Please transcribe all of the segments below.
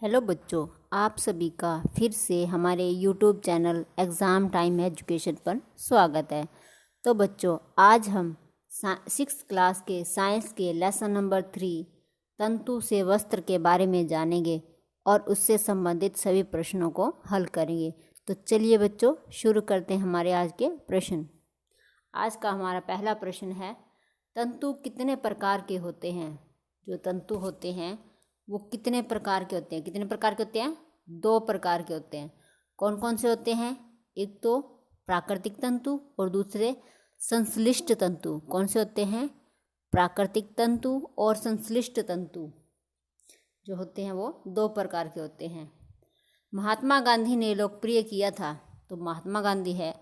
Hello बच्चों, आप सभी का फिर से हमारे YouTube channel exam time education पर स्वागत है। तो बच्चों, आज हम 6th क्लास के साइंस के लेसन नंबर 3 तंतु से वस्त्र के बारे में जानेंगे और उससे संबंधित सभी प्रश्नों को हल करेंगे। तो चलिए बच्चों, शुरू करते हैं हमारे आज के प्रश्न। आज का हमारा पहला प्रश्न है, तंतु कितने प्रकार के होते हैं? जो तंतु होते हैं वो कितने प्रकार के होते हैं? कितने प्रकार के होते हैं? 2 प्रकार के होते हैं। कौन कौन से होते हैं? एक तो प्राकृतिक तंतु और दूसरे संश्लिष्ट तंतु। कौन से होते हैं? प्राकृतिक तंतु और संश्लिष्ट तंतु जो होते हैं वो 2 प्रकार के होते हैं। महात्मा गांधी ने लोकप्रिय किया था, तो महात्मा गांधी है,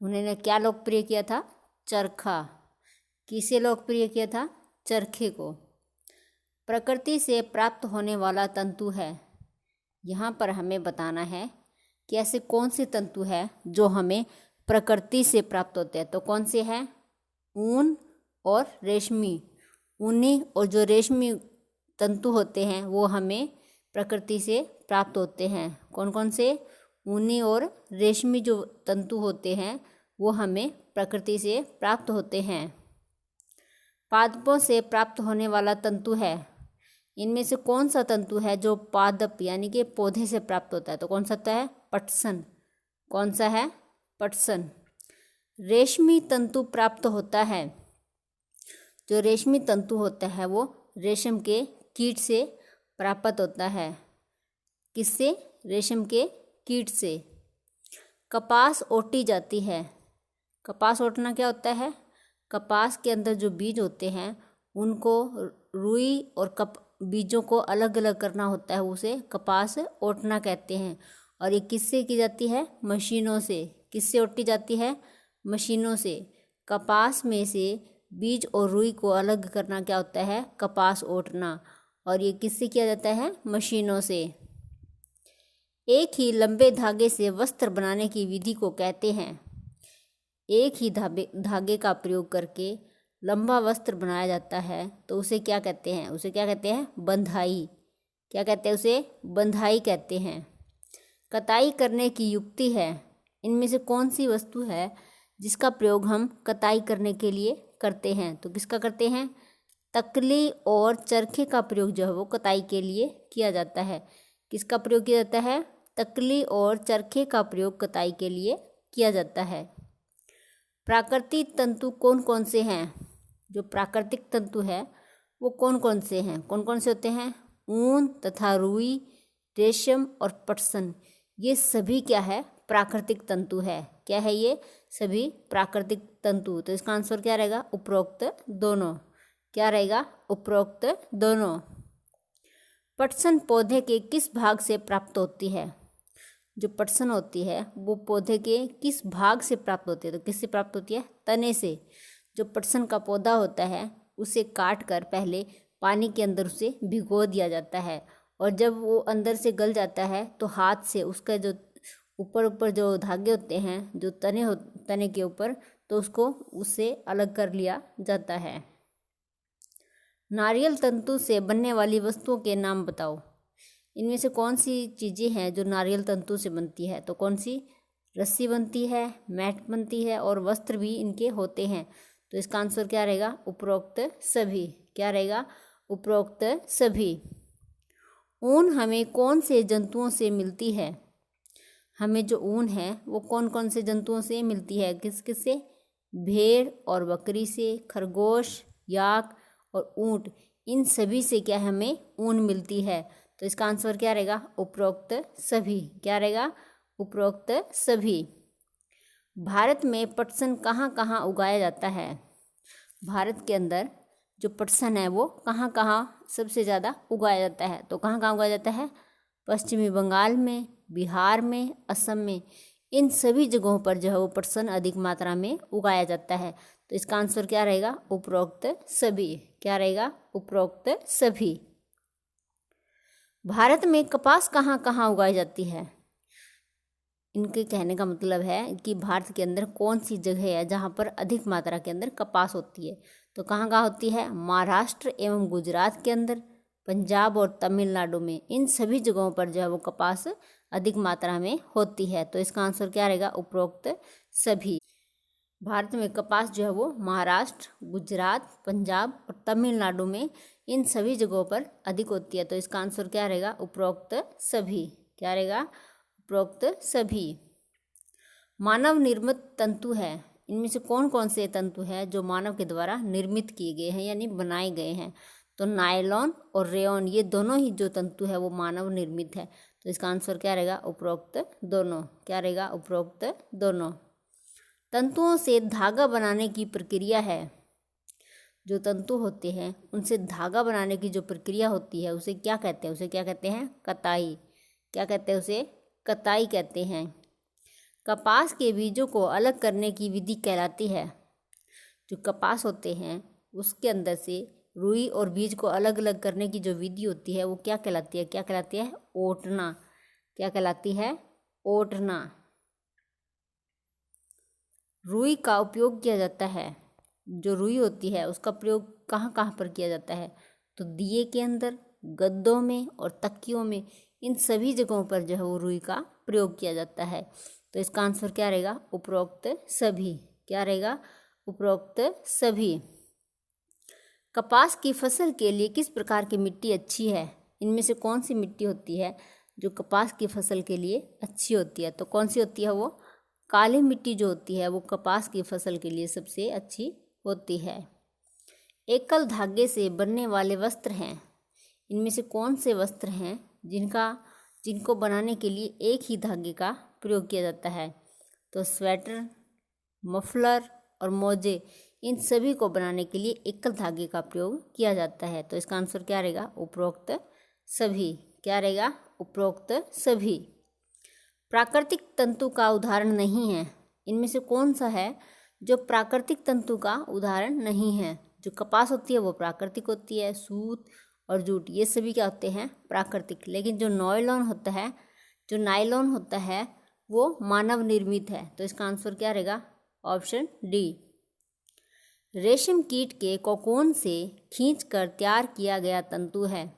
उन्होंने क्या लोकप्रिय किया था? चरखा। किसे लोकप्रिय किया था? चरखे को। प्रकृति से प्राप्त होने वाला तंतु है। यहाँ पर हमें बताना है कि ऐसे कौन से तंतु है जो हमें प्रकृति से प्राप्त होते हैं। तो कौन से हैं? ऊन और रेशमी। ऊनी और जो रेशमी तंतु होते हैं वो हमें प्रकृति से प्राप्त होते हैं। कौन कौन से? ऊनी और रेशमी जो तंतु होते हैं वो हमें प्रकृति से प्राप्त होते हैं। पादपों से प्राप्त होने वाला तंतु है। इनमें से कौन सा तंतु है जो पादप यानी कि पौधे से प्राप्त होता है? तो कौन सा है? पटसन। कौन सा है? पटसन। रेशमी तंतु प्राप्त होता है। जो रेशमी तंतु होता है वो रेशम के कीट से प्राप्त होता है। किससे? रेशम के कीट से। कपास ओटी जाती है। कपास ओटना क्या होता है? कपास के अंदर जो बीज होते हैं उनको रुई और बीजों को अलग अलग करना होता है, उसे कपास ओटना कहते हैं। और ये किससे की जाती है? मशीनों से। किससे ओटी जाती है? मशीनों से। कपास में से बीज और रुई को अलग करना क्या होता है? कपास ओटना। और ये किससे किया जाता है? मशीनों से। एक ही लंबे धागे से वस्त्र बनाने की विधि को कहते हैं। एक ही धागे का प्रयोग करके लंबा वस्त्र बनाया जाता है तो उसे क्या कहते हैं? उसे क्या कहते हैं? बंधाई। क्या कहते हैं? उसे बंधाई कहते हैं। कताई करने की युक्ति है। इनमें से कौन सी वस्तु है जिसका प्रयोग हम कताई करने के लिए करते हैं? तो किसका करते हैं? तकली और चरखे का प्रयोग जो है वो कताई के लिए किया जाता है। किसका प्रयोग किया जाता है? तकली और चरखे का प्रयोग कताई के लिए किया जाता है। प्राकृतिक तंतु कौन कौन से हैं? जो प्राकृतिक तंतु है वो कौन कौन से हैं? कौन कौन से होते हैं? ऊन तथा रुई, रेशम और पटसन। ये सभी क्या है? प्राकृतिक तंतु है। क्या है ये? सभी प्राकृतिक तंतु। तो इसका आंसर क्या रहेगा? उपरोक्त दोनों। क्या रहेगा? उपरोक्त दोनों। पटसन पौधे के किस भाग से प्राप्त होती है? जो पटसन होती है वो पौधे के किस भाग से प्राप्त होती है? तो किससे प्राप्त होती है? तने से। जो पटसन का पौधा होता है उसे काट कर पहले पानी के अंदर उसे भिगो दिया जाता है, और जब वो अंदर से गल जाता है तो हाथ से उसका जो ऊपर जो धागे होते हैं जो तने के ऊपर, तो उसको उससे अलग कर लिया जाता है। नारियल तंतु से बनने वाली वस्तुओं के नाम बताओ। इनमें से कौन सी चीज़ें हैं जो नारियल तंतु से बनती है? तो कौन सी? रस्सी बनती है, मैट बनती है और वस्त्र भी इनके होते हैं। तो इसका आंसर क्या रहेगा? उपरोक्त सभी। क्या रहेगा? उपरोक्त सभी। ऊन हमें कौन से जंतुओं से मिलती है? हमें जो ऊन है वो कौन कौन से जंतुओं से मिलती है? किस किस से? भेड़ और बकरी से, खरगोश, याक और ऊंट, इन सभी से क्या हमें ऊन मिलती है। तो इसका आंसर क्या रहेगा? उपरोक्त सभी। क्या रहेगा? उपरोक्त सभी। भारत में पटसन कहाँ कहाँ उगाया जाता है? भारत के अंदर जो पटसन है वो कहाँ कहाँ सबसे ज़्यादा उगाया जाता है? तो कहाँ कहाँ उगाया जाता है? पश्चिमी बंगाल में, बिहार में, असम में। इन सभी जगहों पर जो है वो पटसन अधिक मात्रा में उगाया जाता है। तो इसका आंसर क्या रहेगा? उपरोक्त सभी। क्या रहेगा? उपरोक्त सभी। भारत में कपास कहाँ कहाँ उगाई जाती है? इनके कहने का मतलब है कि भारत के अंदर कौन सी जगह है जहाँ पर अधिक मात्रा के अंदर कपास होती है। तो कहाँ कहाँ होती है? महाराष्ट्र एवं गुजरात के अंदर, पंजाब और तमिलनाडु में, इन सभी जगहों पर जो है वो कपास अधिक मात्रा में होती है। तो इसका आंसर क्या रहेगा? उपरोक्त सभी। भारत में कपास जो है वो महाराष्ट्र, गुजरात, पंजाब और तमिलनाडु में, इन सभी जगहों पर अधिक होती है। तो इसका आंसर क्या रहेगा? उपरोक्त सभी। क्या रहेगा? उपरोक्त सभी। मानव निर्मित तंतु है, इनमें से कौन कौन से तंतु हैं जो मानव के द्वारा निर्मित किए गए हैं यानी बनाए गए हैं? तो नायलॉन और रेयॉन, ये दोनों ही जो तंतु है वो मानव निर्मित है। तो इसका आंसर क्या रहेगा? उपरोक्त दोनों। क्या रहेगा? उपरोक्त दोनों। तंतुओं से धागा बनाने की प्रक्रिया है, जो तंतु होते हैं उनसे धागा बनाने की जो प्रक्रिया होती है उसे क्या कहते हैं? उसे क्या कहते हैं? कताई। क्या कहते हैं? उसे कताई कहते हैं। कपास के बीजों को अलग करने की विधि कहलाती है, जो कपास होते हैं उसके अंदर से रुई और बीज को अलग अलग करने की जो विधि होती है वो क्या कहलाती है? क्या कहलाती है? ओटना। क्या कहलाती है? ओटना। रुई का उपयोग किया जाता है, जो रुई होती है उसका प्रयोग कहाँ कहाँ पर किया जाता है? तो दिए के अंदर, गद्दों में और तकियों में, इन सभी जगहों पर जो है वो रुई का प्रयोग किया जाता है। तो इसका आंसर क्या रहेगा? उपरोक्त सभी। क्या रहेगा? उपरोक्त सभी। कपास की फसल के लिए किस प्रकार की मिट्टी अच्छी है? इनमें से कौन सी मिट्टी होती है जो कपास की फसल के लिए अच्छी होती है? तो कौन सी होती है वो? काली मिट्टी जो होती है वो कपास की फसल के लिए सबसे अच्छी होती है। एकल धागे से बनने वाले वस्त्र हैं, इनमें से कौन से वस्त्र हैं जिनको बनाने के लिए एक ही धागे का प्रयोग किया जाता है? तो स्वेटर, मफलर और मोजे, इन सभी को बनाने के लिए एकल धागे का प्रयोग किया जाता है। तो इसका आंसर क्या रहेगा? उपरोक्त सभी। क्या रहेगा? उपरोक्त सभी। प्राकृतिक तंतु का उदाहरण नहीं है, इनमें से कौन सा है जो प्राकृतिक तंतु का उदाहरण नहीं है? जो कपास होती है वो प्राकृतिक होती है, सूत और जूट ये सभी क्या होते हैं? प्राकृतिक। लेकिन जो नायलॉन होता है वो मानव निर्मित है। तो इसका आंसर क्या रहेगा? Option D. रेशम कीट के कोकून से खींचकर तैयार किया गया तंतु है,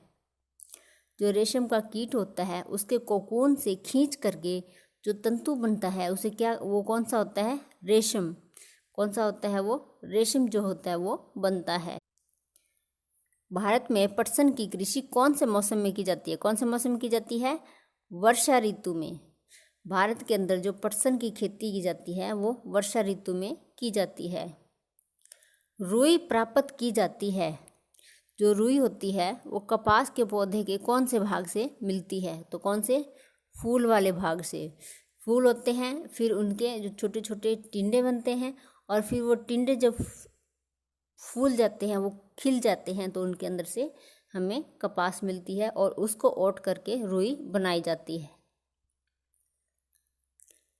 जो रेशम का कीट होता है उसके कोकून से खींच करके जो तंतु बनता है उसे वो कौन सा होता है? रेशम। कौन सा होता है वो? रेशम जो होता है वो बनता है। भारत में पटसन की कृषि कौन से मौसम में की जाती है? कौन से मौसम में की जाती है? वर्षा ऋतु में। भारत के अंदर जो पटसन की खेती की जाती है वो वर्षा ऋतु में की जाती है। रुई प्राप्त की जाती है, जो रुई होती है वो कपास के पौधे के कौन से भाग से मिलती है? तो कौन से? फूल वाले भाग से। फूल होते हैं, फिर उनके जो छोटे छोटे टिंडे बनते हैं और फिर वो टिंडे जब फूल जाते हैं, वो खिल जाते हैं, तो उनके अंदर से हमें कपास मिलती है और उसको ओट करके रुई बनाई जाती है।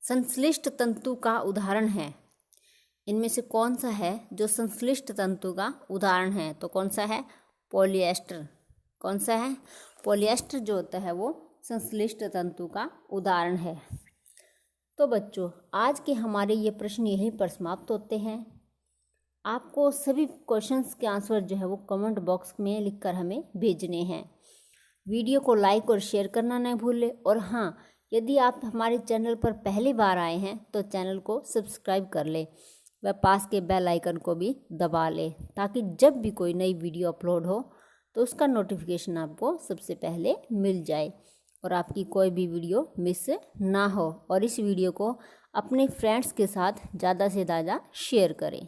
संश्लिष्ट तंतु का उदाहरण है, इनमें से कौन सा है जो संश्लिष्ट तंतु का उदाहरण है? तो कौन सा है? पॉलिएस्टर। कौन सा है? पॉलिएस्टर जो होता है वो संश्लिष्ट तंतु का उदाहरण है। तो बच्चों, आज के हमारे ये प्रश्न यहीं पर समाप्त होते हैं। आपको सभी क्वेश्चंस के आंसर जो है वो कमेंट बॉक्स में लिखकर हमें भेजने हैं। वीडियो को लाइक और शेयर करना न भूलें। और हाँ, यदि आप हमारे चैनल पर पहली बार आए हैं तो चैनल को सब्सक्राइब कर लें व पास के बेल आइकन को भी दबा लें, ताकि जब भी कोई नई वीडियो अपलोड हो तो उसका नोटिफिकेशन आपको सबसे पहले मिल जाए और आपकी कोई भी वीडियो मिस ना हो। और इस वीडियो को अपने फ्रेंड्स के साथ ज़्यादा से ज़्यादा शेयर करें।